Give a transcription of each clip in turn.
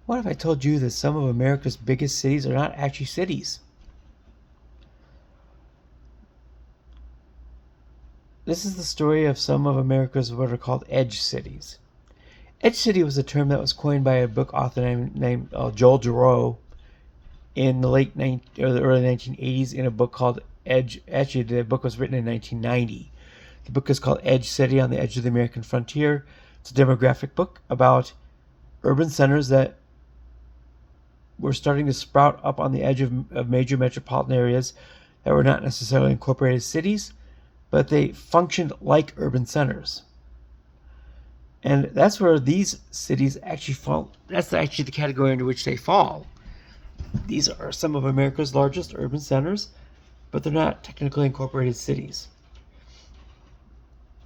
What if I told you that some of America's biggest cities are not actually cities? This is the story of some of America's what are called edge cities. Edge city was a term that was coined by a book author named Joel Jarreau in the early 1980s in a book called Edge. Actually, the book was written in 1990. The book is called Edge City on the Edge of the American Frontier. It's a demographic book about urban centers that were starting to sprout up on the edge of major metropolitan areas that were not necessarily incorporated cities, but they functioned like urban centers. And that's where these cities actually fall. That's actually the category into which they fall. These are some of America's largest urban centers, but they're not technically incorporated cities.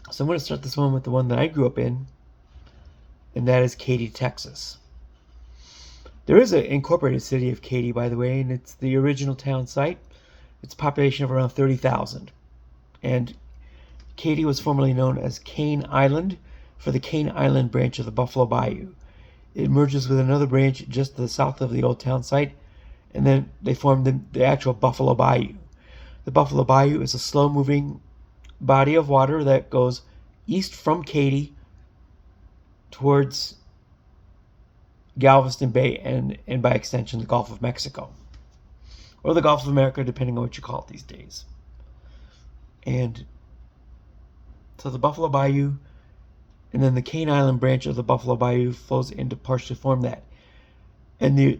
So I'm going to start this one with the one that I grew up in, and that is Katy, Texas. There is an incorporated city of Katy, by the way, and it's the original town site. It's a population of around 30,000. And Katy was formerly known as Cane Island for the Cane Island branch of the Buffalo Bayou. It merges with another branch just to the south of the old town site, and then they formed the actual Buffalo Bayou. The Buffalo Bayou is a slow-moving body of water that goes east from Katy towards Galveston Bay and by extension the Gulf of Mexico, or the Gulf of America, depending on what you call it these days. And so the Buffalo Bayou and then the Cane Island branch of the Buffalo Bayou flows in to partially form that. And the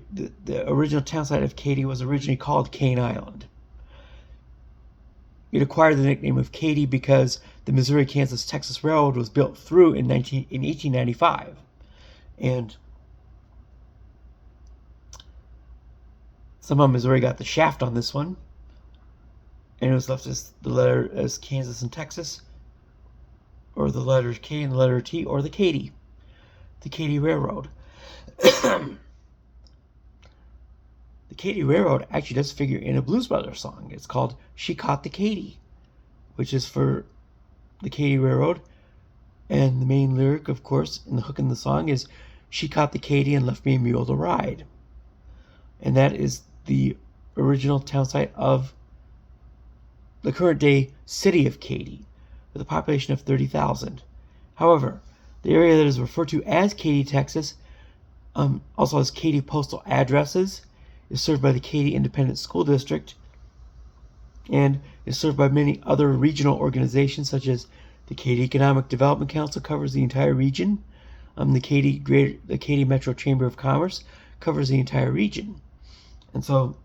original town site of Katy was originally called Cane Island. It acquired the nickname of Katy because the Missouri, Kansas, Texas Railroad was built through in 1895. And somehow Missouri got the shaft on this one, and it was left as the letter as Kansas and Texas, or the letter K and the letter T, or the Katy Railroad. The Katy Railroad actually does figure in a Blues Brothers song. It's called She Caught the Katy, which is for the Katy Railroad. And the main lyric, of course, in the hook in the song is, "She caught the Katy and left me a mule to ride." And that is the original town site of the current day city of Katy, with a population of 30,000. However, the area that is referred to as Katy, Texas, also has Katy postal addresses, is served by the Katy Independent School District, and is served by many other regional organizations such as the Katy Economic Development Council covers the entire region. The Katy Metro Chamber of Commerce covers the entire region. And so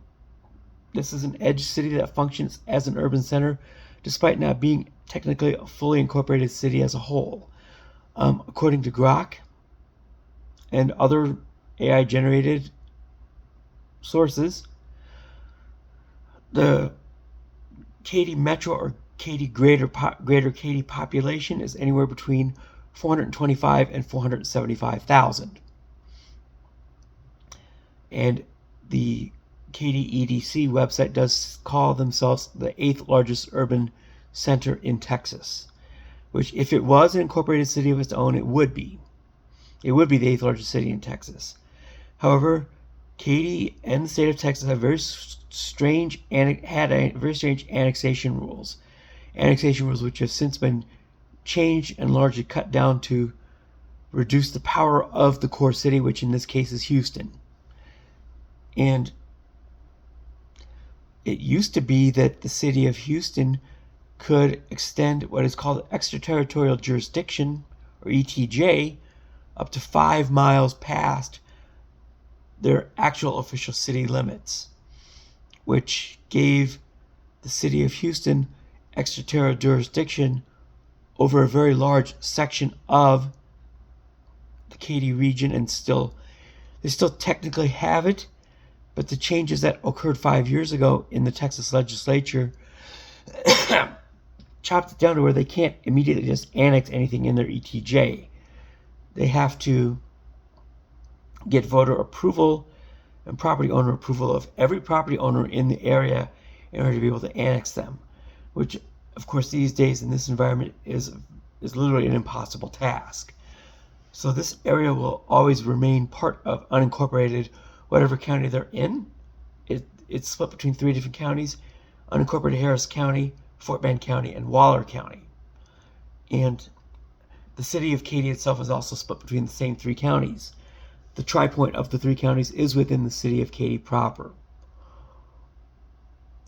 this is an edge city that functions as an urban center despite not being technically a fully incorporated city as a whole. According to Grok and other AI-generated sources, the Katy Metro or Katy Greater Katy population is anywhere between 425 and 475,000. And the Katy EDC website does call themselves the 8th largest urban center in Texas, which if it was an incorporated city of its own, it would be. It would be the 8th largest city in Texas. However, Katy and the state of Texas have very strange annexation rules. Annexation rules which have since been changed and largely cut down to reduce the power of the core city, which in this case is Houston. And it used to be that the city of Houston could extend what is called extraterritorial jurisdiction, or ETJ, up to 5 miles past their actual official city limits, which gave the city of Houston extraterritorial jurisdiction over a very large section of the Katy region, and they still technically have it, but the changes that occurred 5 years ago in the Texas legislature chopped it down to where they can't immediately just annex anything in their ETJ. They have to get voter approval and property owner approval of every property owner in the area in order to be able to annex them, which, of course, these days in this environment is literally an impossible task. So this area will always remain part of unincorporated whatever county they're in. It's split between 3 different counties: unincorporated Harris County, Fort Bend County, and Waller County. And the city of Katy itself is also split between the same 3 counties. The tri-point of the 3 counties is within the city of Katy proper.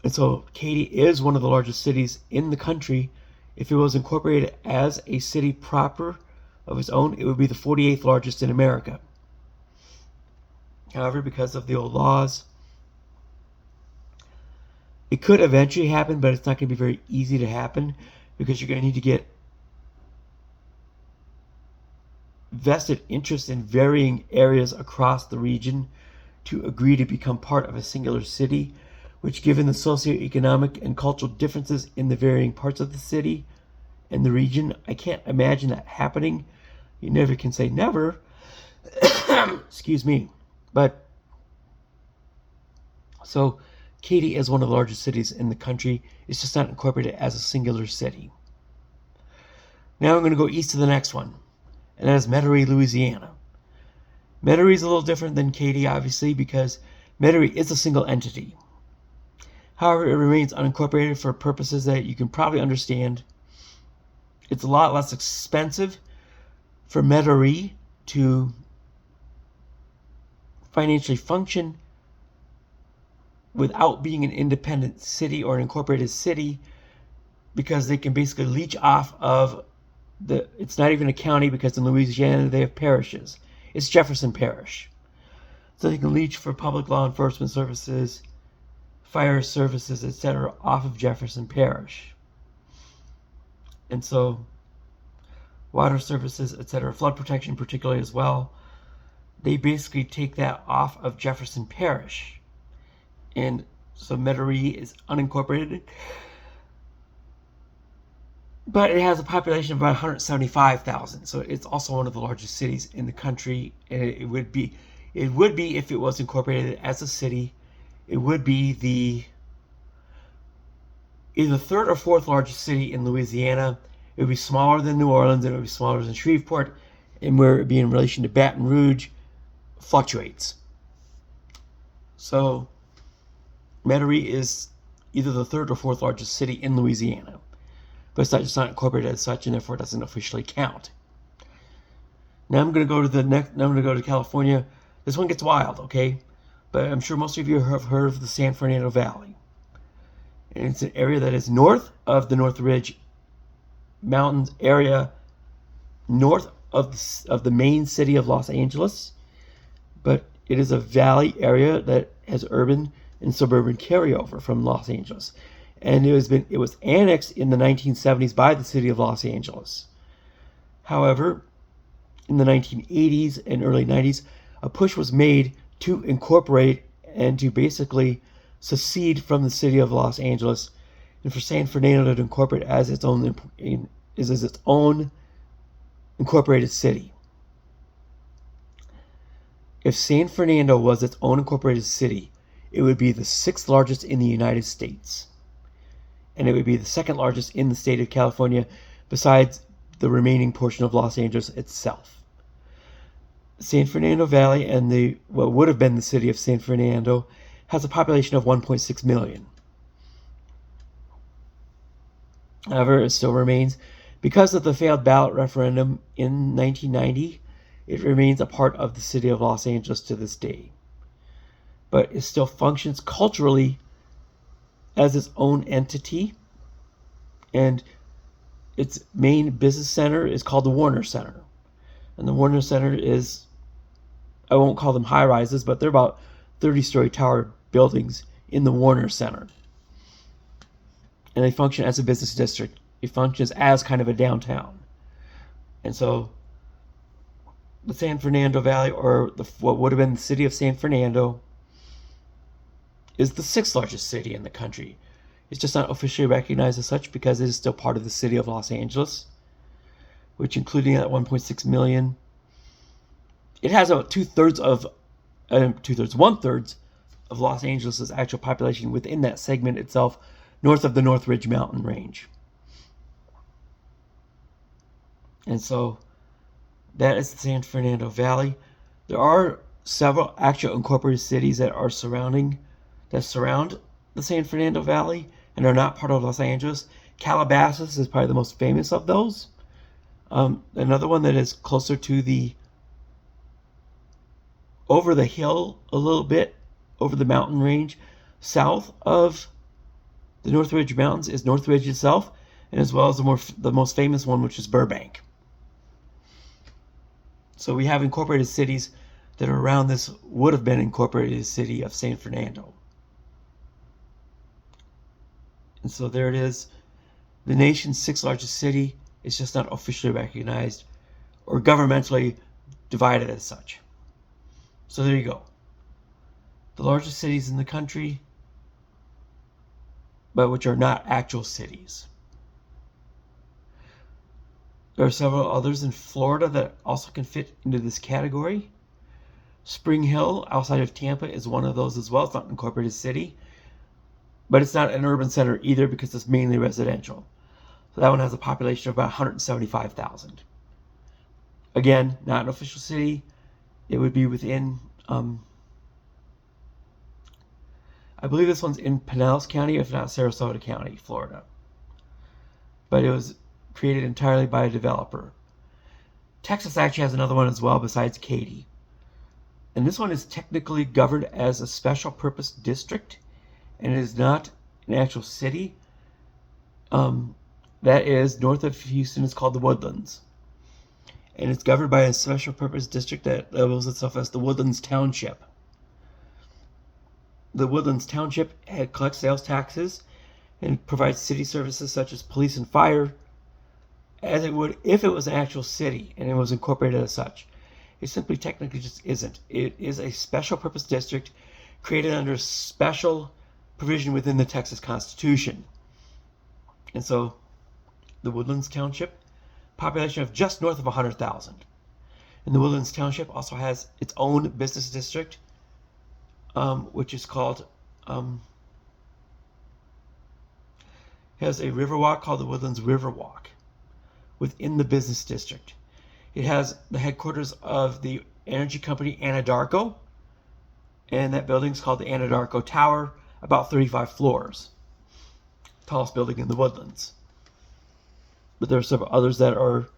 And so Katy is one of the largest cities in the country. If it was incorporated as a city proper of its own, it would be the 48th largest in America. However, because of the old laws, it could eventually happen, but it's not going to be very easy to happen, because you're going to need to get vested interest in varying areas across the region to agree to become part of a singular city, which, given the socioeconomic and cultural differences in the varying parts of the city and the region, I can't imagine that happening. You never can say never. Excuse me. But so Katy is one of the largest cities in the country. It's just not incorporated as a singular city. Now I'm going to go east to the next one, and that is Metairie, Louisiana. Metairie is a little different than Katy, obviously, because Metairie is a single entity. However, it remains unincorporated for purposes that you can probably understand. It's a lot less expensive for Metairie to financially function without being an independent city or an incorporated city, because they can basically leech off of it's not even a county, because in Louisiana they have parishes. It's Jefferson Parish. So they can leech for public law enforcement services, fire services, etc. off of Jefferson Parish. And so water services, etc., flood protection particularly as well, they basically take that off of Jefferson Parish. And so Metairie is unincorporated, but it has a population of about 175,000. So it's also one of the largest cities in the country, and it would be if it was incorporated as a city, it would be either the 3rd or 4th largest city in Louisiana. It would be smaller than New Orleans, and it would be smaller than Shreveport, and where it would be in relation to Baton Rouge fluctuates. So Metairie is either the 3rd or 4th largest city in Louisiana, but it's not incorporated as such, and therefore it doesn't officially count. Now I'm going to go to I'm going to go to California. This one gets wild, okay? But I'm sure most of you have heard of the San Fernando Valley. And it's an area that is north of the Northridge Mountains area, north of the main city of Los Angeles. But it is a valley area that has urban and suburban carryover from Los Angeles. And it was annexed in the 1970s by the city of Los Angeles. However, in the 1980s and early 90s, a push was made to incorporate and to basically secede from the city of Los Angeles, and for San Fernando to incorporate as its own incorporated city. If San Fernando was its own incorporated city, it would be the 6th largest in the United States, and it would be the 2nd largest in the state of California, besides the remaining portion of Los Angeles itself. San Fernando Valley and what would have been the city of San Fernando has a population of 1.6 million. However, it still remains, because of the failed ballot referendum in 1990, it remains a part of the city of Los Angeles to this day. But it still functions culturally as its own entity, and its main business center is called the Warner Center. And the Warner Center is, I won't call them high rises, but they're about 30-story tower buildings in the Warner Center. And they function as a business district. It functions as kind of a downtown. And so the San Fernando Valley, or what would have been the city of San Fernando, is the 6th largest city in the country. It's just not officially recognized as such because it is still part of the city of Los Angeles, which, including that 1.6 million, it has about one-third of Los Angeles' actual population within that segment itself, north of the Northridge Mountain Range. And so That is the San Fernando Valley. There are several actual incorporated cities that surround the San Fernando Valley and are not part of Los Angeles. Calabasas is probably the most famous of those. Another one that is closer to over the hill a little bit, over the mountain range, south of the Northridge Mountains is Northridge itself, and as well as the most famous one, which is Burbank. So we have incorporated cities that are around this would have been incorporated city of San Fernando. And so there it is. The nation's sixth largest city is just not officially recognized or governmentally divided as such. So there you go. The largest cities in the country, but which are not actual cities. There are several others in Florida that also can fit into this category. Spring Hill, outside of Tampa, is one of those as well. It's not an incorporated city, but it's not an urban center either because it's mainly residential. So that one has a population of about 175,000. Again, not an official city. It would be within, I believe this one's in Pinellas County, if not Sarasota County, Florida. But it was created entirely by a developer. Texas actually has another one as well besides Katy. And this one is technically governed as a special purpose district, and it is not an actual city. That is north of Houston. It's called the Woodlands. And it's governed by a special purpose district that labels itself as the Woodlands Township. The Woodlands Township collects sales taxes and provides city services such as police and fire, as it would if it was an actual city and it was incorporated as such. It simply technically just isn't. It is a special purpose district created under special provision within the Texas Constitution. And so the Woodlands Township, population of just north of 100,000. And the Woodlands Township also has its own business district, which is called, has a riverwalk called the Woodlands Riverwalk within the business district. It has the headquarters of the energy company Anadarko, and that building is called the Anadarko Tower, about 35 floors. Tallest building in the Woodlands. But there are several others that are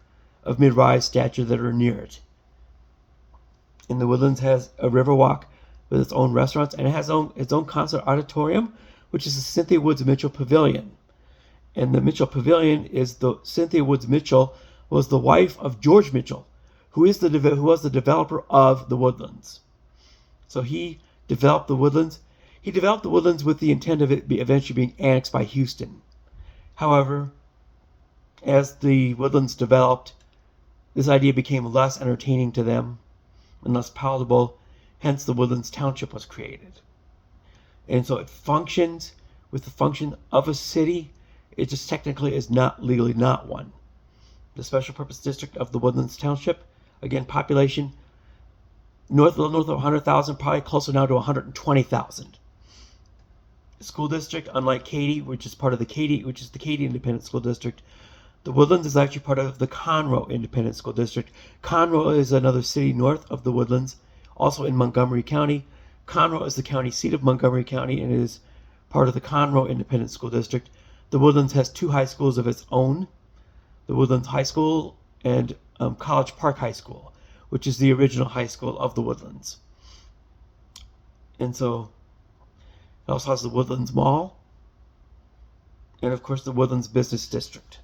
of mid-rise stature that are near it. And the Woodlands has a riverwalk with its own restaurants, and it has its own concert auditorium, which is the Cynthia Woods Mitchell Pavilion. And the Mitchell Pavilion is Cynthia Woods Mitchell was the wife of George Mitchell, who was the developer of the Woodlands. So he developed the Woodlands. He developed the Woodlands with the intent of it eventually being annexed by Houston. However, as the Woodlands developed, this idea became less entertaining to them and less palatable. Hence, the Woodlands Township was created. And so it functions with the function of a city. It just technically is not legally not one. The special purpose district of the Woodlands Township, again, population north of 100,000, probably closer now to 120,000. School district, unlike Katy, which is the Katy Independent School District, the Woodlands is actually part of the Conroe Independent School District. Conroe is another city north of the Woodlands, also in Montgomery County. Conroe is the county seat of Montgomery County and is part of the Conroe Independent School District. The Woodlands has two high schools of its own, the Woodlands High School and College Park High School, which is the original high school of the Woodlands. And so it also has the Woodlands Mall and, of course, the Woodlands Business District,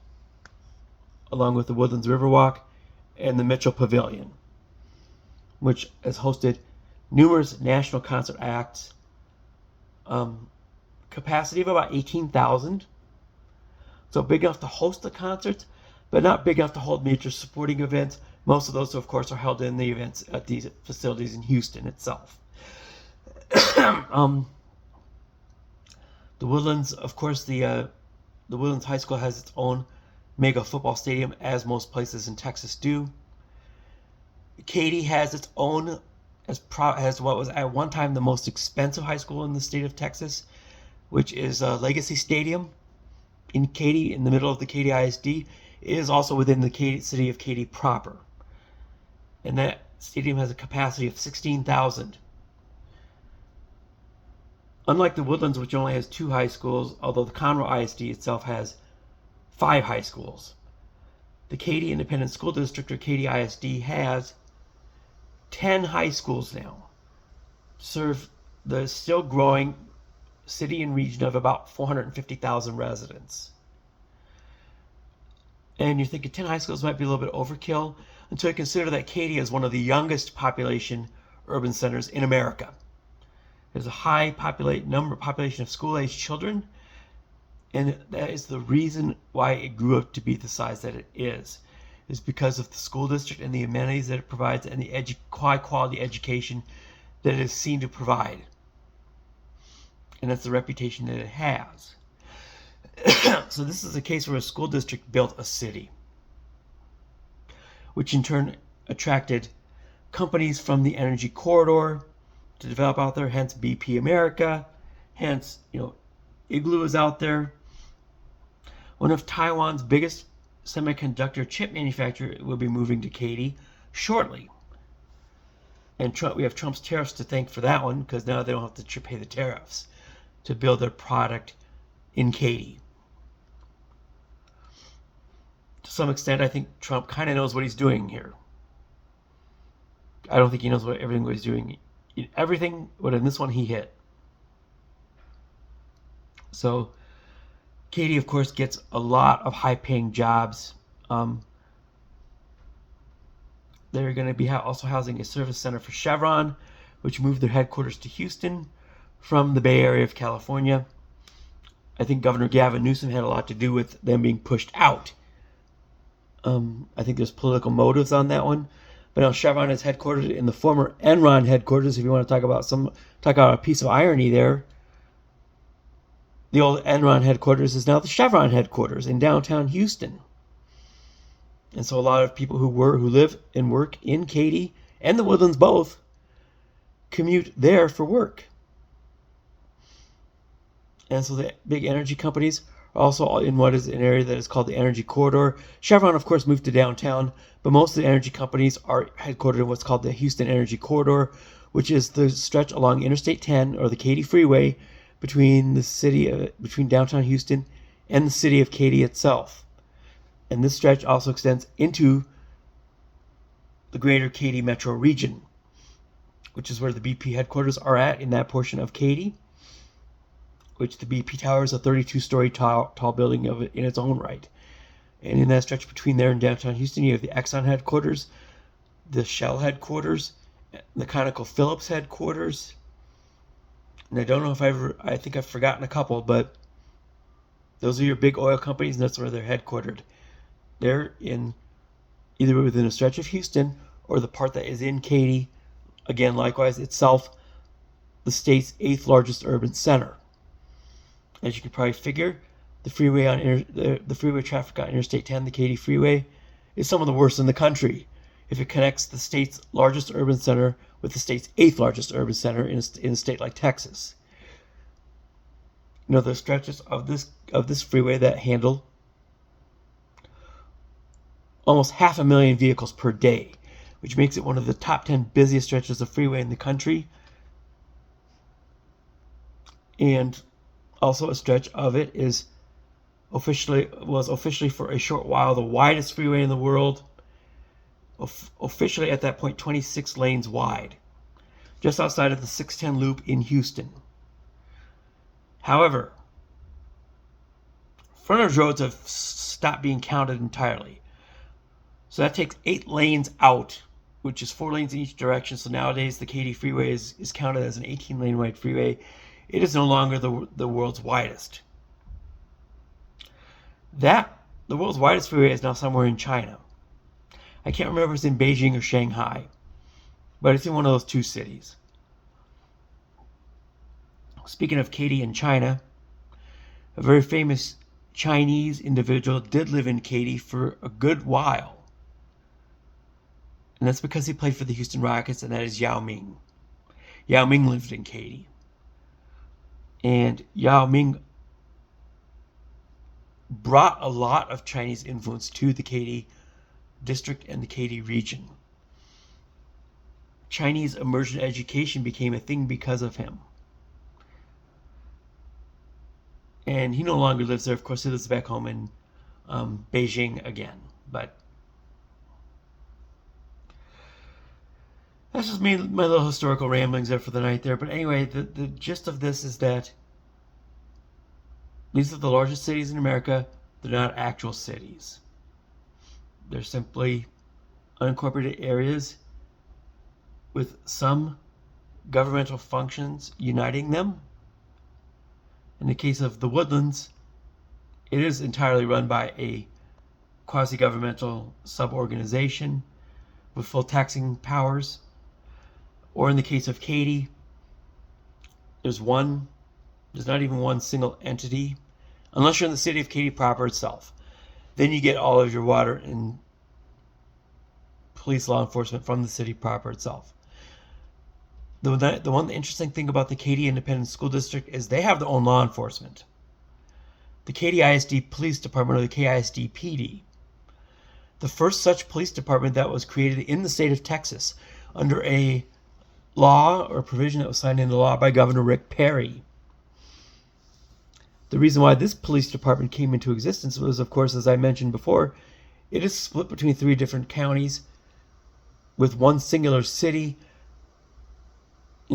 along with the Woodlands Riverwalk and the Mitchell Pavilion, which has hosted numerous national concert acts, capacity of about 18,000. So big enough to host the concerts, but not big enough to hold major supporting events. Most of those, of course, are held in the events at these facilities in Houston itself. The Woodlands, of course, the Woodlands High School has its own mega football stadium, as most places in Texas do. Katy has its own, has what was at one time the most expensive high school in the state of Texas, which is Legacy Stadium in Katy, in the middle of the Katy ISD. It is also within the city of Katy proper. and that stadium has a capacity of 16,000. Unlike the Woodlands, which only has 2 high schools, although the Conroe ISD itself has 5 high schools, the Katy Independent School District, or Katy ISD, has 10 high schools now, serve the still growing city and region of about 450,000 residents. And you're thinking 10 high schools might be a little bit overkill until you consider that Katy is one of the youngest population urban centers in America. There's a high population of school-aged children, and that is the reason why it grew up to be the size that it is because of the school district and the amenities that it provides and the high-quality education that it is seen to provide. And that's the reputation that it has. So this is a case where a school district built a city, which in turn attracted companies from the energy corridor to develop out there, hence BP America, hence, Igloo is out there. One of Taiwan's biggest semiconductor chip manufacturer will be moving to Katy shortly. And we have Trump's tariffs to thank for that one, because now they don't have to pay the tariffs to build their product in Katy. To some extent, I think Trump kind of knows what he's doing here. I don't think he knows everything he's doing. Everything, but in this one, he hit. So, Katy, of course, gets a lot of high-paying jobs. They're going to be also housing a service center for Chevron, which moved their headquarters to Houston from the Bay Area of California. I think Governor Gavin Newsom had a lot to do with them being pushed out. I think there's political motives on that one. But now Chevron is headquartered in the former Enron headquarters. If you want to talk about a piece of irony there, the old Enron headquarters is now the Chevron headquarters in downtown Houston. And so a lot of people who live and work in Katy and the Woodlands both commute there for work. And so the big energy companies are also in what is an area that is called the Energy Corridor. Chevron, of course, moved to downtown, but most of the energy companies are headquartered in what's called the Houston Energy Corridor, which is the stretch along Interstate 10, or the Katy Freeway, between downtown Houston and the city of Katy itself. And this stretch also extends into the greater Katy metro region, which is where the BP headquarters are at, in that portion of Katy, which the BP Tower is a 32-story tall building in its own right. And in that stretch between there and downtown Houston, you have the Exxon headquarters, the Shell headquarters, the ConocoPhillips headquarters. And I don't know if I think I've forgotten a couple, but those are your big oil companies, and that's where they're headquartered. They're either within a stretch of Houston or the part that is in Katy, again, likewise, itself the state's 8th largest urban center. As you can probably figure, the freeway traffic on Interstate 10, the Katy Freeway, is some of the worst in the country if it connects the state's largest urban center with the state's 8th largest urban center in a state like Texas. There's stretches of this freeway that handle almost 500,000 vehicles per day, which makes it one of the top 10 busiest stretches of freeway in the country. And also a stretch of it was officially for a short while the widest freeway in the world, officially at that point 26 lanes wide, just outside of the 610 loop in Houston. However, frontage roads have stopped being counted entirely. So that takes 8 lanes out, which is 4 lanes in each direction. So nowadays the Katy Freeway is counted as an 18-lane wide freeway. It is no longer the world's widest. The world's widest freeway is now somewhere in China. I can't remember if it's in Beijing or Shanghai, but it's in one of those 2 cities. Speaking of Katy and China, a very famous Chinese individual did live in Katy for a good while. And that's because he played for the Houston Rockets, and that is Yao Ming. Yao Ming lived in Katy. And Yao Ming brought a lot of Chinese influence to the Katy district and the Katy region. Chinese immersion education became a thing because of him. And he no longer lives there. Of course, he lives back home in Beijing again. But that's just my little historical ramblings there for the night there. But anyway, the gist of this is that these are the largest cities in America. They're not actual cities. They're simply unincorporated areas with some governmental functions uniting them. In the case of the Woodlands, it is entirely run by a quasi-governmental sub-organization with full taxing powers. Or in the case of Katy, there's not even one single entity, unless you're in the city of Katy proper itself. Then you get all of your water and police law enforcement from the city proper itself. The one interesting thing about the Katy Independent School District is they have their own law enforcement. The Katy ISD Police Department, or the KISD PD. The first such police department that was created in the state of Texas under a law or provision that was signed into law by Governor Rick Perry. The reason why this police department came into existence was, of course, as I mentioned before, it is split between 3 different counties with one singular city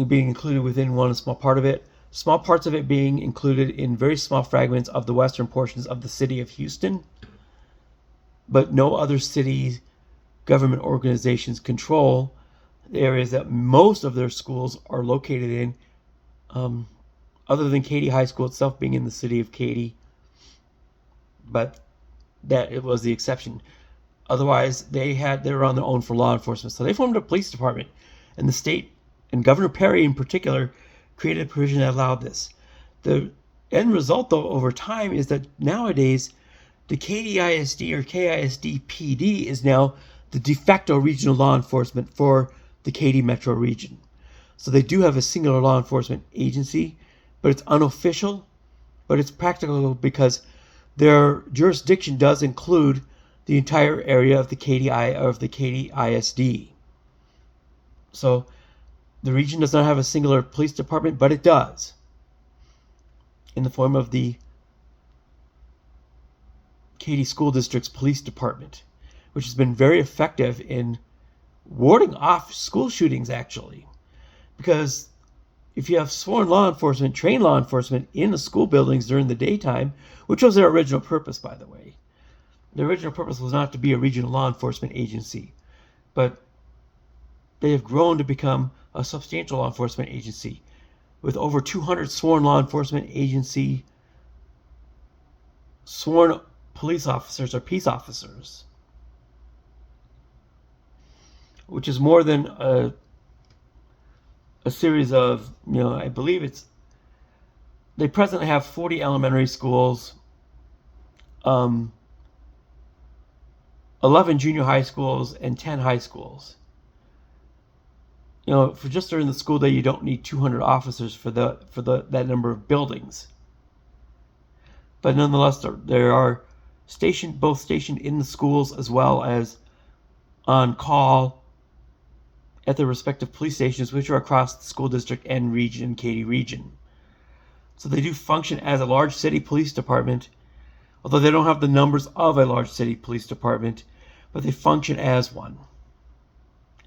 being included within one small part of it. Small parts of it being included in very small fragments of the western portions of the city of Houston. But no other city government organizations control the areas that most of their schools are located in, other than Katy High School itself being in the city of Katy. But that it was the exception. Otherwise, they were on their own for law enforcement. So they formed a police department, and the state, and Governor Perry in particular, created a provision that allowed this. The end result, though, over time is that nowadays the Katy ISD or KISD PD is now the de facto regional law enforcement for the Katy metro region. So they do have a singular law enforcement agency, but it's unofficial, but it's practical because their jurisdiction does include the entire area of the Katy ISD. So the region does not have a singular police department, but it does, in the form of the Katy School District's police department, which has been very effective in warding off school shootings, actually. Because if you have sworn law enforcement, trained law enforcement in the school buildings during the daytime, which was their original purpose, by the way. The original purpose was not to be a regional law enforcement agency, but they have grown to become a substantial law enforcement agency with over 200 sworn law enforcement agency, sworn police officers or peace officers, which is more than a series of, I believe they presently have 40 elementary schools, 11 junior high schools, and 10 high schools. For just during the school day, you don't need 200 officers for that number of buildings. But nonetheless, there are both stationed in the schools as well as on call at their respective police stations, which are across the school district and region, Katy region. So they do function as a large city police department, although they don't have the numbers of a large city police department, but they function as one.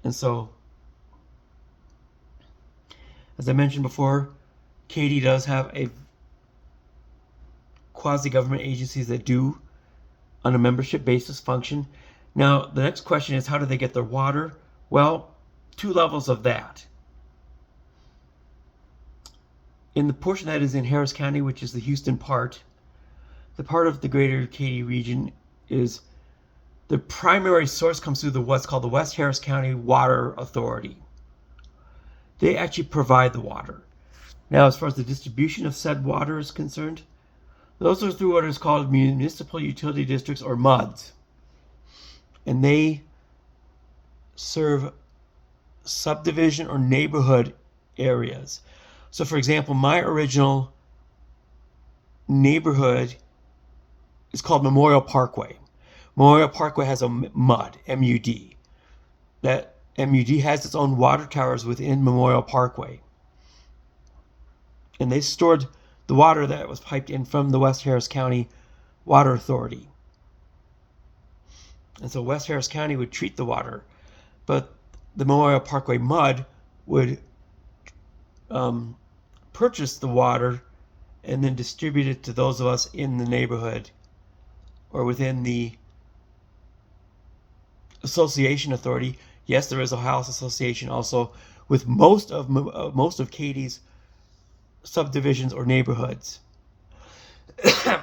And so, as I mentioned before, Katy does have a quasi-government agencies that do, on a membership basis, function. Now, the next question is, how do they get their water? Well, 2 levels of that. In the portion that is in Harris County, which is the Houston part, the part of the greater Katy region is the primary source comes through what's called the West Harris County Water Authority. They actually provide the water. Now, as far as the distribution of said water is concerned, those are through what is called municipal utility districts, or MUDs. And they serve subdivision or neighborhood areas. So, for example, my original neighborhood is called Memorial Parkway. Memorial Parkway has a MUD, M-U-D. That MUD has its own water towers within Memorial Parkway. And they stored the water that was piped in from the West Harris County Water Authority. And so West Harris County would treat the water, but the Memorial Parkway MUD would purchase the water and then distribute it to those of us in the neighborhood or within the association authority. Yes, there is a house association also with most of Katy's subdivisions or neighborhoods.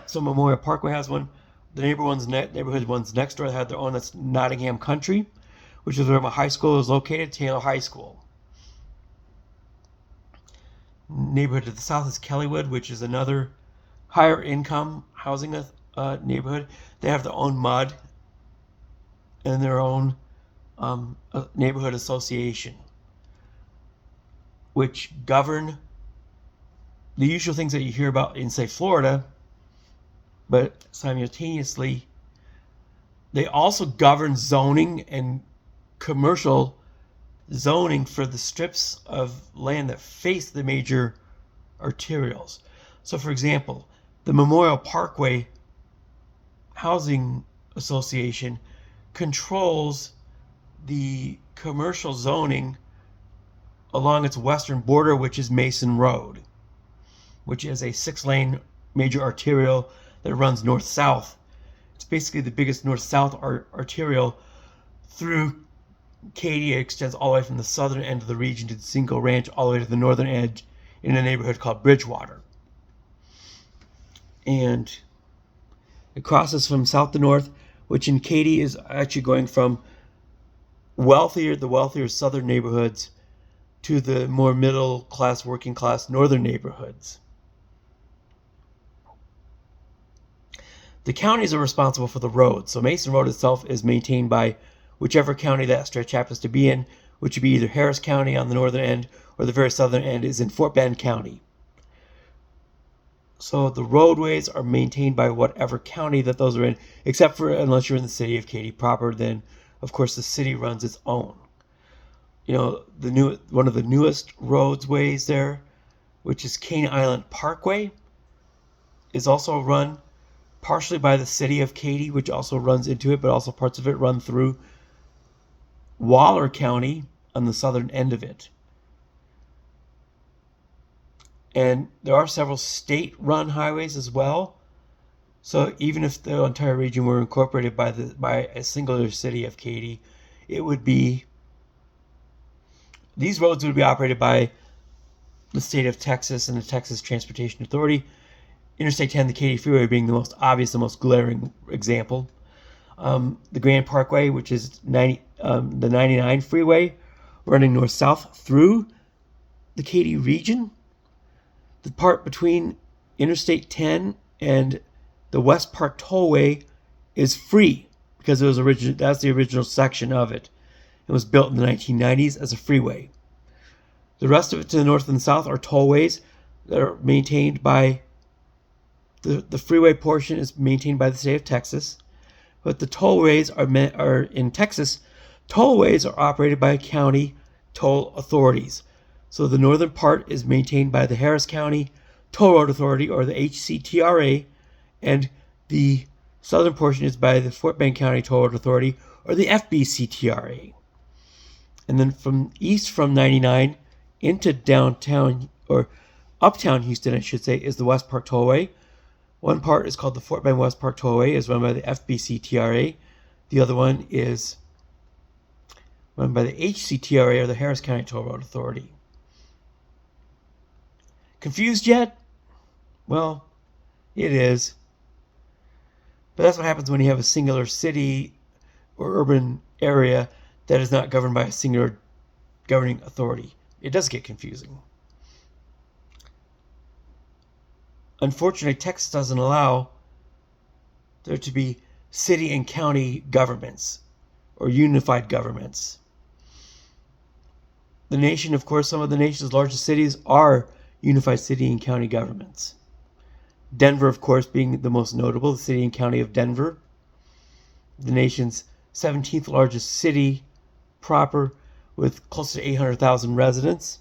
So Memorial Parkway has one. The neighborhood ones next door had their own. That's Nottingham Country, which is where my high school is located, Taylor High School. Neighborhood to the south is Kellywood, which is another higher income housing neighborhood. They have their own MUD and their own neighborhood association, which govern the usual things that you hear about in, say, Florida, but simultaneously, they also govern zoning and commercial zoning for the strips of land that face the major arterials. So, for example, the Memorial Parkway Housing Association controls the commercial zoning along its western border, which is Mason Road, which is a 6-lane major arterial that runs north-south. It's basically the biggest north-south arterial through Katy. It extends all the way from the southern end of the region to the Cinco Ranch, all the way to the northern edge in a neighborhood called Bridgewater. And it crosses from south to north, which in Katy is actually going from the wealthier southern neighborhoods to the more middle class, working class northern neighborhoods. The counties are responsible for the roads. So Mason Road itself is maintained by whichever county that stretch happens to be in, which would be either Harris County on the northern end or the very southern end is in Fort Bend County. So the roadways are maintained by whatever county that those are in, except for unless you're in the city of Katy proper, then of course the city runs its own. You know, one of the newest roadways there, which is Cane Island Parkway, is also run partially by the city of Katy, which also runs into it, but also parts of it run through Waller County on the southern end of it. And there are several state-run highways as well. So even if the entire region were incorporated by a singular city of Katy, these roads would be operated by the state of Texas and the Texas Transportation Authority. Interstate 10, the Katy Freeway being the most obvious, the most glaring example. The Grand Parkway, which is the 99 freeway, running north-south through the Katy region. The part between Interstate 10 and the West Park Tollway is free because that's the original section of it. It was built in the 1990s as a freeway. The rest of it to the north and the south are tollways that are maintained by the freeway portion is maintained by the state of Texas, but the tollways are in Texas. Tollways are operated by county toll authorities. So the northern part is maintained by the Harris County Toll Road Authority, or the HCTRA, and the southern portion is by the Fort Bend County Toll Road Authority, or the FBCTRA. And then from 99 into downtown, or uptown Houston, I should say, is the West Park Tollway. One part is called the Fort Bend West Park Tollway, is run by the FBCTRA. The other one is run by the HCTRA, or the Harris County Toll Road Authority. Confused yet? Well, it is. But that's what happens when you have a singular city or urban area that is not governed by a singular governing authority. It does get confusing. Unfortunately, Texas doesn't allow there to be city and county governments or unified governments. The nation, of course, some of the nation's largest cities are unified city and county governments. Denver, of course, being the most notable, the city and county of Denver. The nation's 17th largest city proper, with close to 800,000 residents,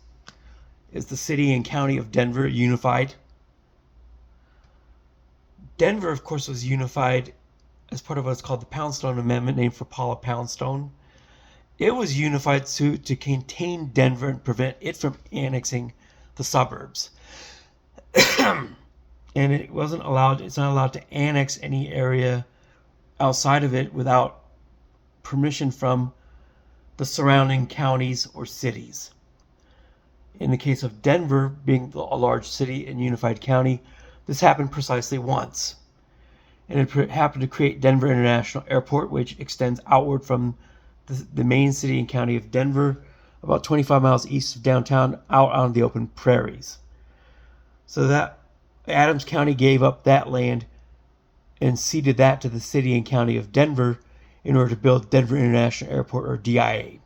is the city and county of Denver unified. Denver, of course, was unified as part of what's called the Poundstone Amendment, named for Paula Poundstone. It was unified to contain Denver and prevent it from annexing the suburbs. And it's not allowed to annex any area outside of it without permission from the surrounding counties or cities. In the case of Denver being a large city and unified county, this happened precisely once. And it happened to create Denver International Airport, which extends outward from the main city and county of Denver, about 25 miles east of downtown, out on the open prairies. So that Adams County gave up that land and ceded that to the city and county of Denver in order to build Denver International Airport, or DIA.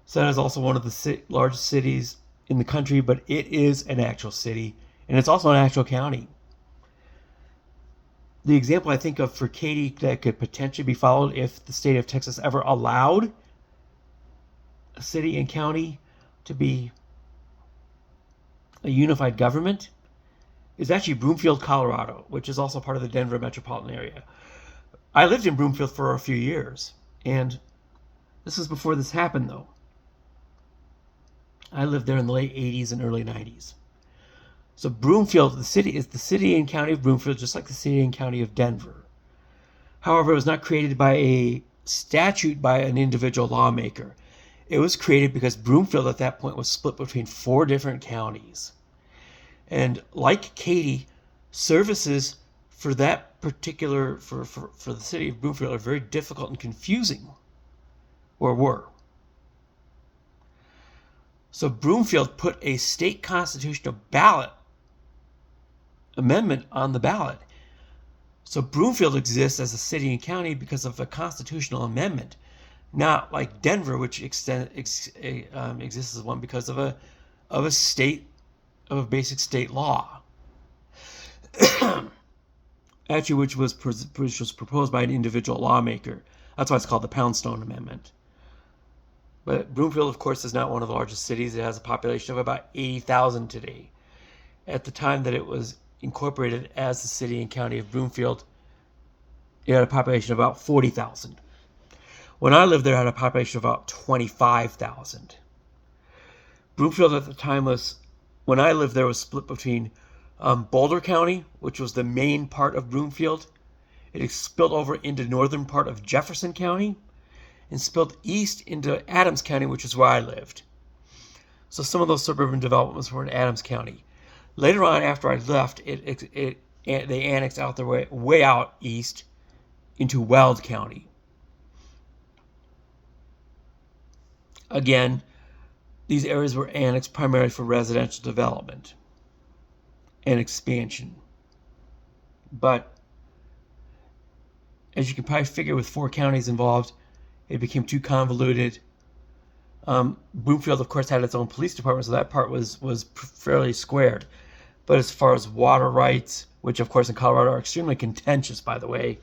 So that is also one of the largest cities in the country, but it is an actual city, and it's also an actual county. The example I think of for Katy that could potentially be followed if the state of Texas ever allowed a city and county to be a unified government is actually Broomfield, Colorado, which is also part of the Denver metropolitan area. I lived in Broomfield for a few years, and this was before this happened, though. I lived there in the late 80s and early 90s. So Broomfield, the city, is the city and county of Broomfield, just like the city and county of Denver. However, it was not created by a statute by an individual lawmaker. It was created because Broomfield at that point was split between 4 different counties. And like Katy, services for that particular, for the city of Broomfield are very difficult and confusing, or were. So Broomfield put a state constitutional ballot amendment on the ballot. So Broomfield exists as a city and county because of a constitutional amendment, not like Denver, which exists as one because of a basic state law. Actually, which was proposed by an individual lawmaker. That's why it's called the Poundstone Amendment. But Broomfield, of course, is not one of the largest cities. It has a population of about 80,000 today. At the time that it was incorporated as the city and county of Broomfield, it had a population of about 40,000. When I lived there, it had a population of about 25,000. Broomfield at the time when I lived there, was split between Boulder County, which was the main part of Broomfield. It spilled over into northern part of Jefferson County, and spilled east into Adams County, which is where I lived. So some of those suburban developments were in Adams County. Later on, after I left, they annexed out their way out east into Weld County. Again, these areas were annexed primarily for residential development and expansion. But as you can probably figure, with 4 counties involved, it became too convoluted. Broomfield, of course, had its own police department, so that part was fairly squared. But as far as water rights, which of course in Colorado are extremely contentious, by the way,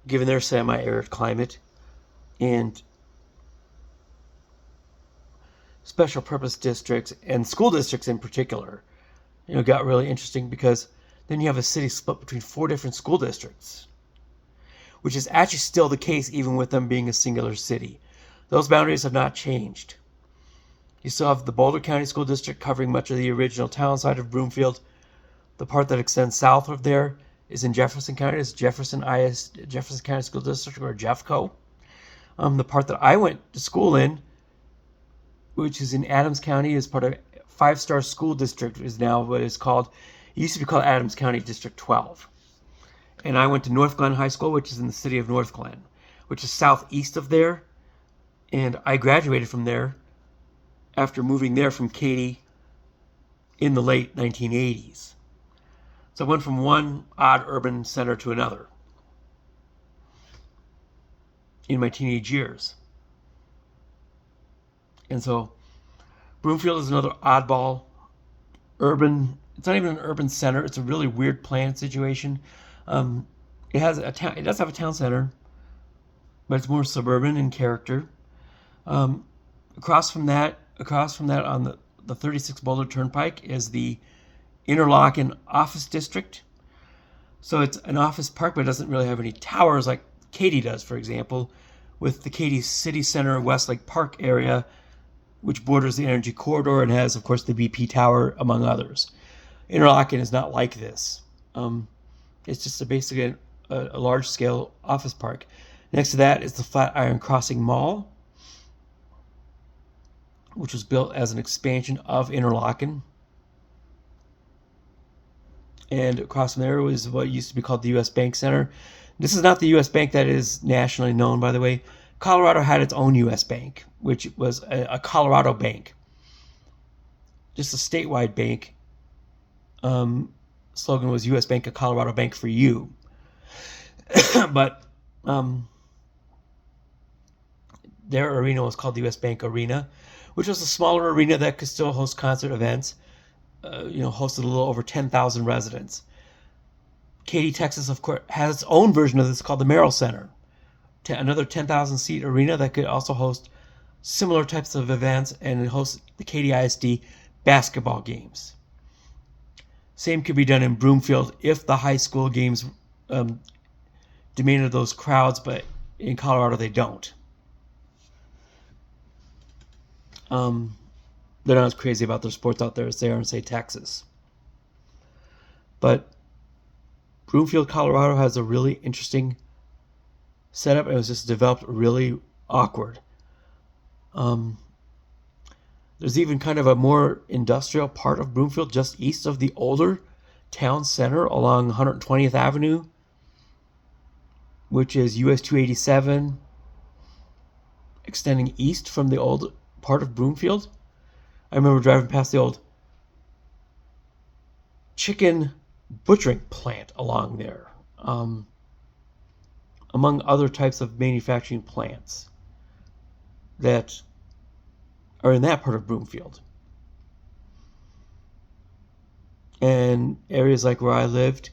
given their semi-arid climate, and special purpose districts and school districts in particular, got really interesting, because then you have a city split between 4 different school districts, which is actually still the case even with them being a singular city. Those boundaries have not changed. You still have the Boulder County School District covering much of the original town side of Broomfield. The part that extends south of there is in Jefferson County. It's Jefferson County School District, or JEFCO. The part that I went to school in, which is in Adams County, is part of 5-Star School District, is now what is called, it used to be called Adams County District 12. And I went to North Glen High School, which is in the city of North Glen, which is southeast of there. And I graduated from there after moving there from Katy in the late 1980s. So I went from one odd urban center to another in my teenage years. And so Broomfield is another oddball urban. It's not even an urban center. It's a really weird planned situation. It has a town. It does have a town center, but it's more suburban in character. Across from that on the 36 Boulder Turnpike is the Interlochen Office District. So it's an office park, but it doesn't really have any towers like Katy does, for example, with the Katy City Center Westlake Park area, which borders the Energy Corridor and has, of course, the BP Tower, among others. Interlochen is not like this. It's just basically a large-scale office park. Next to that is the Flatiron Crossing Mall, which was built as an expansion of Interlochen. And across from there was what used to be called the U.S. Bank Center. This is not the U.S. Bank that is nationally known, by the way. Colorado had its own U.S. Bank, which was a Colorado bank. Just a statewide bank. Slogan was U.S. Bank, a Colorado bank for you. But their arena was called the U.S. Bank Arena, which was a smaller arena that could still host concert events. Hosted a little over 10,000 residents. Katy, Texas, of course, has its own version of this called the Merrill Center, another 10,000 seat arena that could also host similar types of events and host the Katy ISD basketball games. Same could be done in Broomfield if the high school games demanded those crowds, but in Colorado they don't. They're not as crazy about their sports out there as they are in, say, Texas. But Broomfield, Colorado has a really interesting setup. It was just developed really awkward. There's even kind of a more industrial part of Broomfield just east of the older town center along 120th Avenue, which is US 287, extending east from the old part of Broomfield. I remember driving past the old chicken butchering plant along there, among other types of manufacturing plants that are in that part of Broomfield. And areas like where I lived,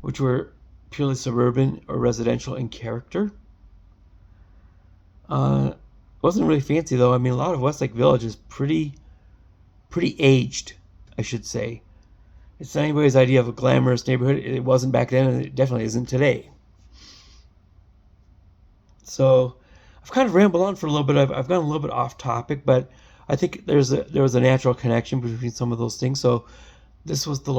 which were purely suburban or residential in character. Wasn't really fancy, though. I mean, a lot of Westlake Village is pretty aged, I should say. It's not anybody's idea of a glamorous neighborhood. It wasn't back then, and it definitely isn't today. So I've kind of rambled on for a little bit. I've gone a little bit off topic, but I think there was a natural connection between some of those things. So this was some of the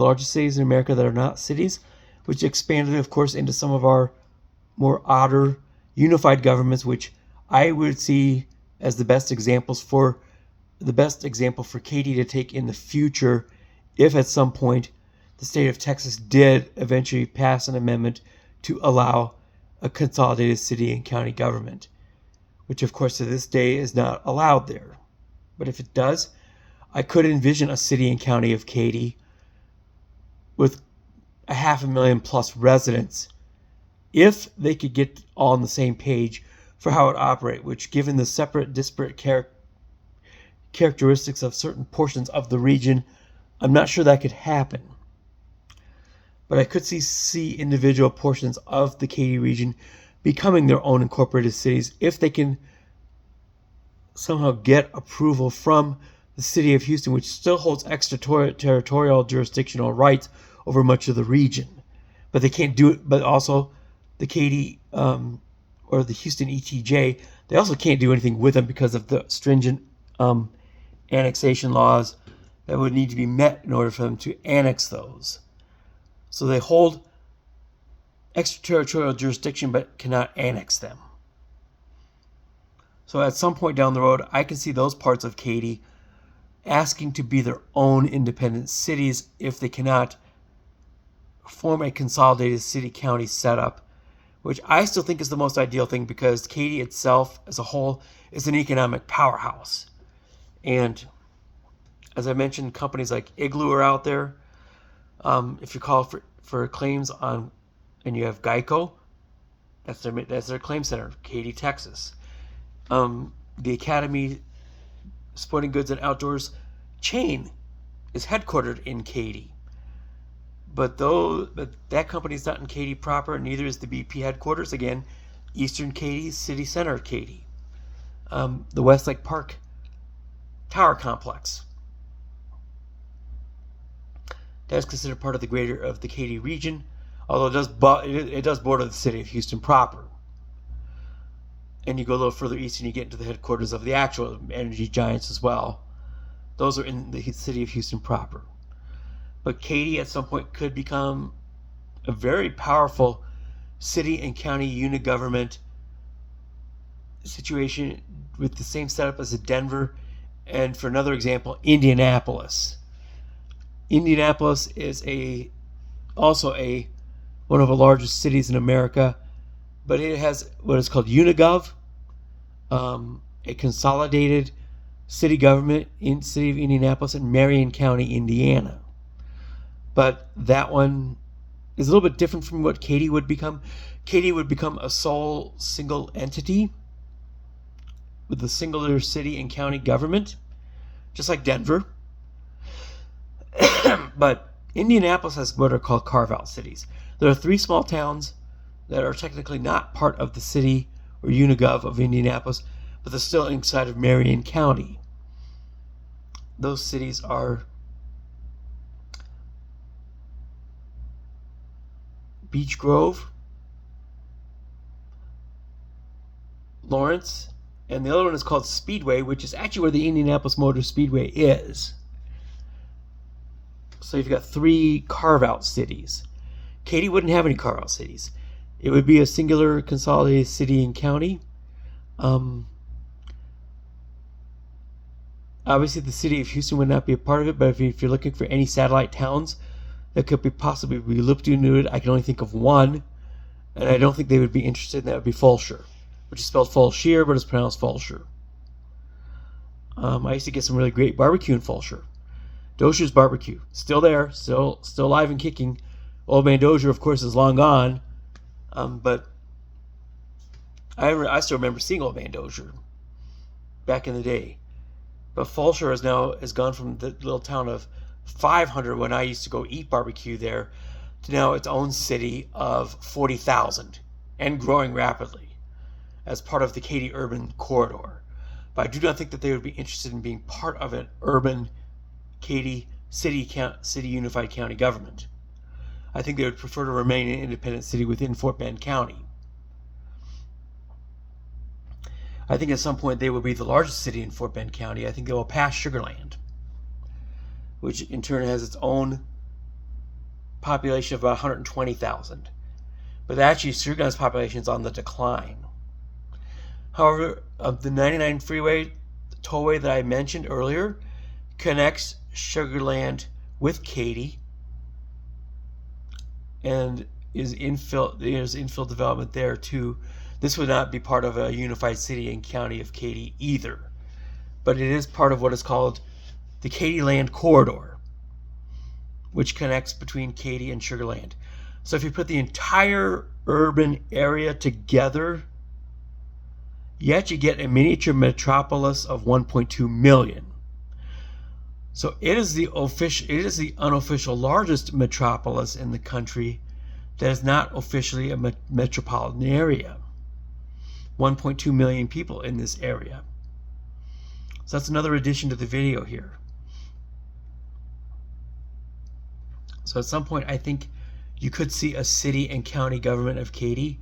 largest cities in America that are not cities, which expanded, of course, into some of our more odder unified governments, which I would see as the best example for Katy to take in the future if at some point the state of Texas did eventually pass an amendment to allow a consolidated city and county government, which of course to this day is not allowed there. But if it does, I could envision a city and county of Katy with 500,000 plus residents if they could get all on the same page for how it operates, which given the separate, disparate characteristics of certain portions of the region, I'm not sure that could happen. But I could see individual portions of the Katy region becoming their own incorporated cities if they can somehow get approval from the city of Houston, which still holds extraterritorial jurisdictional rights over much of the region. But they can't do it, but also the Katy or the Houston ETJ, they also can't do anything with them because of the stringent annexation laws that would need to be met in order for them to annex those. So they hold extraterritorial jurisdiction but cannot annex them. So at some point down the road, I can see those parts of Katy asking to be their own independent cities if they cannot form a consolidated city-county setup, which I still think is the most ideal thing because Katy itself as a whole is an economic powerhouse. And as I mentioned, companies like Igloo are out there. If you call for claims on, and you have Geico, that's their claim center, Katy, Texas. The Academy Sporting Goods and Outdoors chain is headquartered in Katy. But that company is not in Katy proper, neither is the BP headquarters. Again, Eastern Katy, City Center Katy. the Westlake Park Tower Complex. That is considered part of the greater of the Katy region, although it does border the city of Houston proper. And you go a little further east and you get into the headquarters of the actual energy giants as well. Those are in the city of Houston proper. But Katy at some point could become a very powerful city and county unit government situation with the same setup as Denver, and for another example, Indianapolis. Indianapolis is also one of the largest cities in America, but it has what is called Unigov, a consolidated city government in the city of Indianapolis and Marion County, Indiana. But that one is a little bit different from what Katy would become. Katy would become a sole single entity with a singular city and county government, just like Denver. But Indianapolis has what are called carve-out cities. There are 3 small towns that are technically not part of the city or Unigov of Indianapolis, but they're still inside of Marion County. Those cities are Beech Grove, Lawrence, and the other one is called Speedway, which is actually where the Indianapolis Motor Speedway is. So you've got 3 carve-out cities. Katy wouldn't have any carve-out cities. It would be a singular consolidated city and county. Obviously, the city of Houston would not be a part of it, but if you're looking for any satellite towns that could possibly be looped into it, I can only think of one, and I don't think they would be interested, and that would be Fulshear, which is spelled Fulshear, but it's pronounced Fulshear. I used to get some really great barbecue in Fulshear. Dozier's Barbecue, still there, still alive and kicking. Old Man Dozier, of course, is long gone, but I still remember seeing Old Man Dozier back in the day. But Fulshear has gone from the little town of 500 when I used to go eat barbecue there to now its own city of 40,000 and growing rapidly as part of the Katy urban corridor. But I do not think that they would be interested in being part of an urban Katy city unified county government. I think they would prefer to remain an independent city within Fort Bend County. I think at some point they will be the largest city in Fort Bend County. I think they will pass Sugar Land, which in turn has its own population of about 120,000. But actually, Sugar Land's population is on the decline. However, the 99 freeway tollway that I mentioned earlier connects Sugar Land with Katy, and is infill development there too. This would not be part of a unified city and county of Katy either, but it is part of what is called the Katy Land Corridor, which connects between Katy and Sugar Land. So if you put the entire urban area together, you actually get a miniature metropolis of 1.2 million. So it is the unofficial largest metropolis in the country that is not officially a metropolitan area. 1.2 million people in this area. So that's another addition to the video here. So at some point, I think you could see a city and county government of Katy.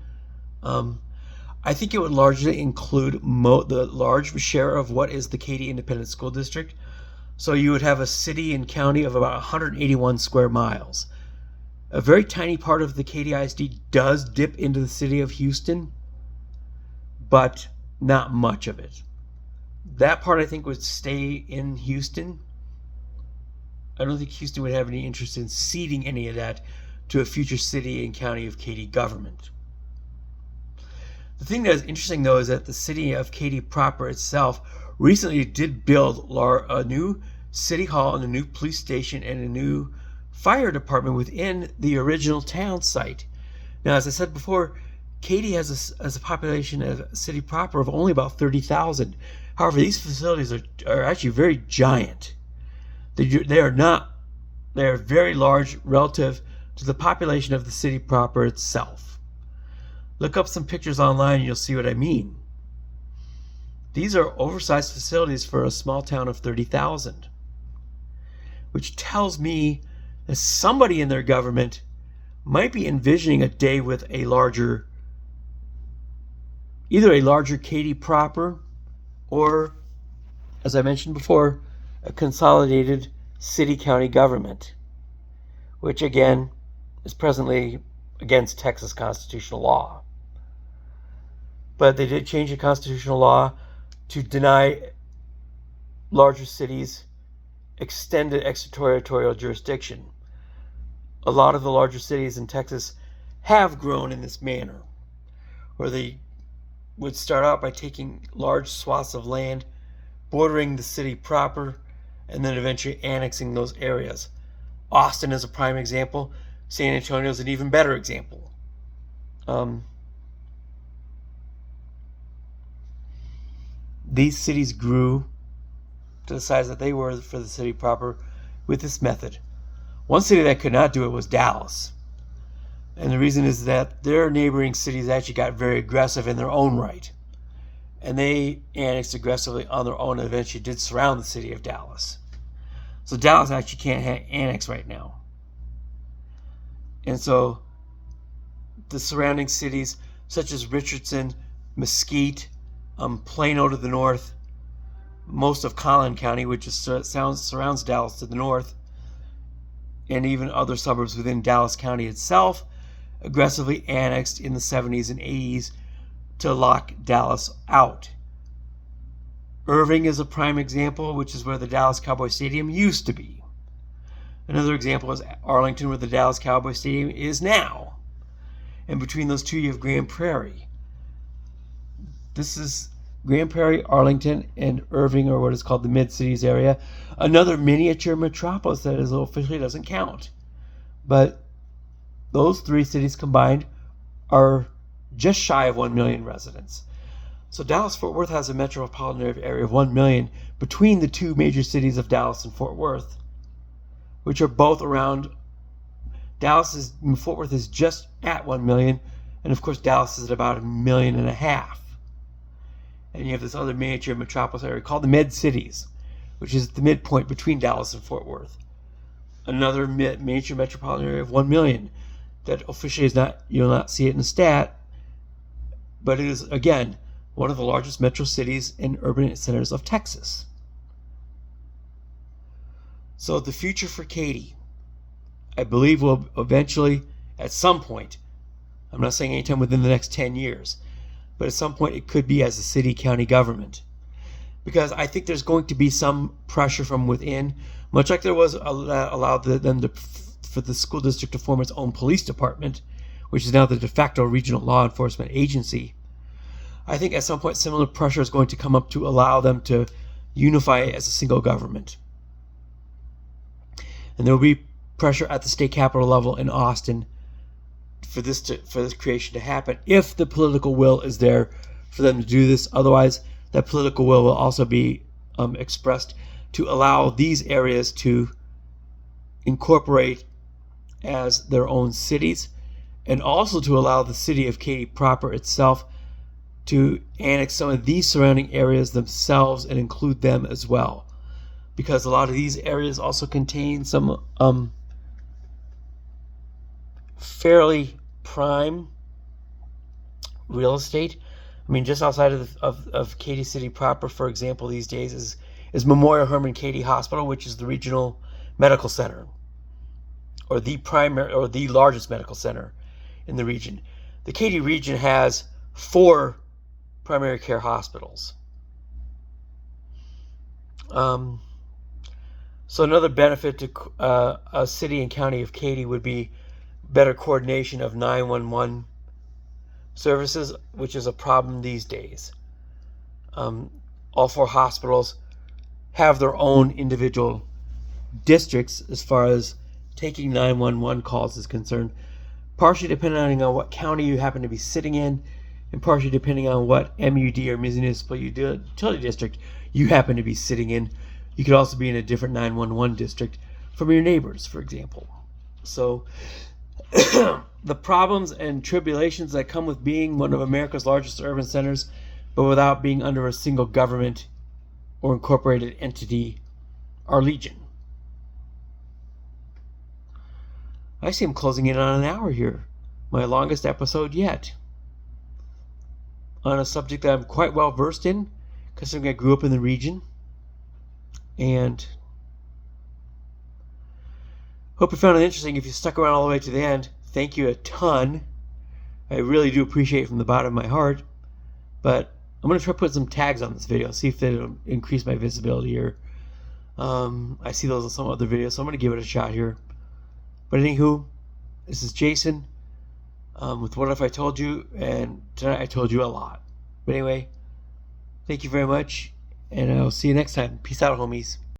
I think it would largely include the large share of what is the Katy Independent School District. So you would have a city and county of about 181 square miles. A very tiny part of the Katy ISD does dip into the city of Houston, but not much of it. That part I think would stay in Houston. I don't think Houston would have any interest in ceding any of that to a future city and county of Katy government. The thing that is interesting, though, is that the city of Katy proper itself recently did build a new city hall and a new police station and a new fire department within the original town site. Now, as I said before, Katy has a population of a city proper of only about 30,000. However, these facilities are actually very giant. They are very large relative to the population of the city proper itself. Look up some pictures online and you'll see what I mean. These are oversized facilities for a small town of 30,000, which tells me that somebody in their government might be envisioning a day with either a larger Katy proper, or, as I mentioned before, a consolidated city-county government, which again is presently against Texas constitutional law. But they did change the constitutional law to deny larger cities extended extraterritorial jurisdiction. A lot of the larger cities in Texas have grown in this manner, where they would start out by taking large swaths of land bordering the city proper and then eventually annexing those areas. Austin is a prime example. San Antonio is an even better example. These cities grew to the size that they were for the city proper with this method. One city that could not do it was Dallas. And the reason is that their neighboring cities actually got very aggressive in their own right. And they annexed aggressively on their own and eventually did surround the city of Dallas. So Dallas actually can't annex right now. And so the surrounding cities, such as Richardson, Mesquite, Plano to the north, most of Collin County, which surrounds Dallas to the north, and even other suburbs within Dallas County itself, aggressively annexed in the 70s and 80s to lock Dallas out. Irving is a prime example, which is where the Dallas Cowboy Stadium used to be. Another example is Arlington, where the Dallas Cowboy Stadium is now. And between those two, you have Grand Prairie. This is Grand Prairie, Arlington, and Irving, or what is called the Mid-Cities area. Another miniature metropolis that officially doesn't count. But those three cities combined are just shy of 1 million residents. So Dallas-Fort Worth has a metropolitan area of 1 million between the two major cities of Dallas and Fort Worth, which are both around. Fort Worth is just at 1 million, and of course Dallas is at about 1.5 million. And you have this other miniature metropolis area called the Mid-Cities, which is the midpoint between Dallas and Fort Worth. Another major metropolitan area of 1 million that officially is not, you'll not see it in the stat, but it is, again, one of the largest metro cities and urban centers of Texas. So the future for Katy, I believe, will eventually, at some point, I'm not saying anytime within the next 10 years, but at some point it could be as a city-county government. Because I think there's going to be some pressure from within, much like there was allowed them for the school district to form its own police department, which is now the de facto regional law enforcement agency. I think at some point similar pressure is going to come up to allow them to unify as a single government. And there will be pressure at the state capitol level in Austin for this creation to happen, if the political will is there for them to do this. Otherwise, that political will also be expressed to allow these areas to incorporate as their own cities, and also to allow the city of Katy proper itself to annex some of these surrounding areas themselves and include them as well, because a lot of these areas also contain some fairly prime real estate. I mean, just outside of Katy City proper, for example, these days is Memorial Hermann Katy Hospital, which is the regional medical center, or the largest medical center in the region. The Katy region has 4 primary care hospitals. So another benefit to a city and county of Katy would be better coordination of 911 services, which is a problem these days. All 4 hospitals have their own individual districts as far as taking 911 calls is concerned, partially depending on what county you happen to be sitting in, and partially depending on what MUD or municipal utility district you happen to be sitting in. You could also be in a different 911 district from your neighbors, for example. So the problems and tribulations that come with being one of America's largest urban centers but without being under a single government or incorporated entity, our Legion. I see I'm closing in on an hour here, my longest episode yet, on a subject that I'm quite well versed in, considering I grew up in the region. And hope you found it interesting. If you stuck around all the way to the end, thank you a ton. I really do appreciate it from the bottom of my heart. But I'm going to try to put some tags on this video, see if that'll increase my visibility here. I see those in some other videos, so I'm going to give it a shot here. But anywho, this is Jason with What If I Told You, and tonight I told you a lot. But anyway, thank you very much, and I'll see you next time. Peace out, homies.